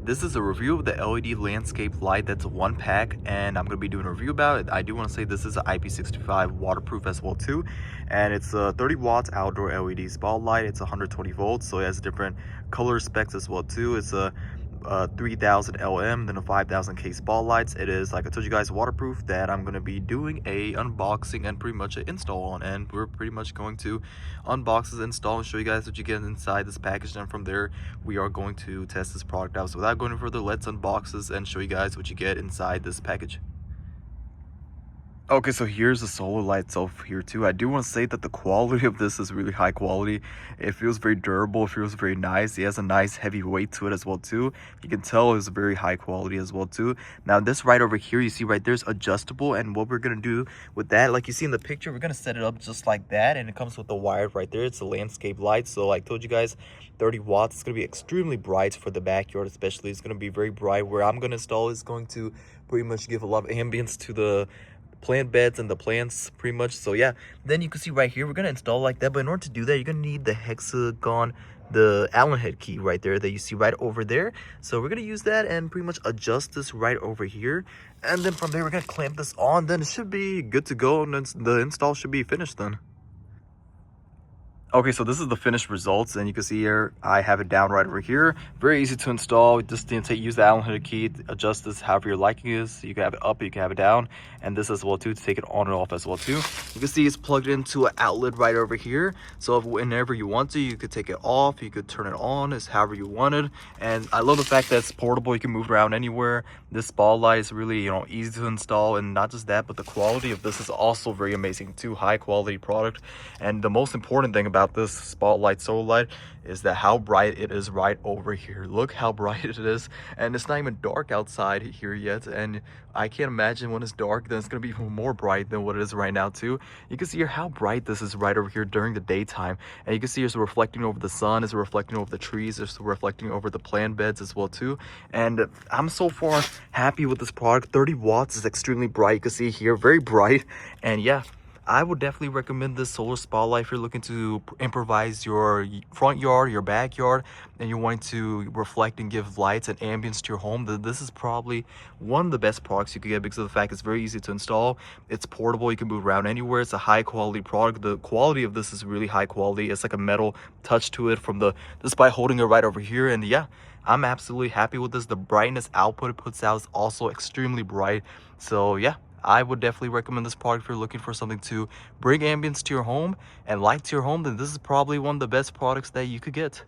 This is a review of the LED landscape light. That's a one pack, and I'm going to be doing a review about it. I do want to say this is an IP65 waterproof as well too, and it's a 30 watts outdoor LED spotlight. It's 120 volts, so it has different color specs as well too. It's a 3000 LM, then a 5000 K spotlights. It is, like I told you guys, waterproof, that I'm going to be doing a unboxing and pretty much an install on, and we're pretty much going to unbox this, install, and show you guys what you get inside this package. And from there we are going to test this product out. So without going any further, let's unbox this and show you guys what you get inside this package. Okay, so here's the solar light itself here too. I do want to say that the quality of this is really high quality. It feels very durable, it feels very nice. It has a nice heavy weight to it as well too. You can tell it's very high quality as well too. Now this right over here, you see right there's adjustable, and what we're gonna do with that, like you see in the picture, we're gonna set it up just like that, and it comes with the wire right there. It's a landscape light, so like I told you guys, 30 watts. It's gonna be extremely bright for the backyard, especially. It's gonna be very bright. Where I'm gonna install is going to pretty much give a lot of ambience to the plant beds and the plants pretty much. So yeah, then you can see right here we're gonna install like that, but in order to do that you're gonna need the hexagon, the Allen head key right there that you see right over there. So we're gonna use that and pretty much adjust this right over here, and then from there we're gonna clamp this on. Then it should be good to go, and then the install should be finished then. Okay, so this is the finished results, and you can see here I have it down right over here. Very easy to install. Just use the Allen head key to adjust this however your liking is. You can have it up, you can have it down, and this as well too to take it on and off as well too. You can see it's plugged into an outlet right over here, so if whenever you want to, you could take it off, you could turn it on, it's however you wanted. And I love the fact that it's portable, you can move it around anywhere. This spotlight is really, easy to install, and not just that, but the quality of this is also very amazing too. High quality product. And the most important thing about this spotlight solar light is that how bright it is right over here. Look how bright it is, and it's not even dark outside here yet, and I can't imagine when it's dark then it's gonna be even more bright than what it is right now too. You can see here how bright this is right over here during the daytime, and you can see it's reflecting over the sun, it's reflecting over the trees, it's reflecting over the plant beds as well too. And I'm so far happy with this product. 30 watts is extremely bright. You can see here, very bright. And yeah, I would definitely recommend this solar spotlight if you're looking to improvise your front yard, your backyard, and you're wanting to reflect and give lights and ambience to your home. This is probably one of the best products you could get because of the fact it's very easy to install. It's portable, you can move around anywhere. It's a high quality product. The quality of this is really high quality. It's like a metal touch to it just by holding it right over here. And yeah, I'm absolutely happy with this. The brightness output it puts out is also extremely bright. So yeah, I would definitely recommend this product if you're looking for something to bring ambience to your home and light to your home. Then this is probably one of the best products that you could get.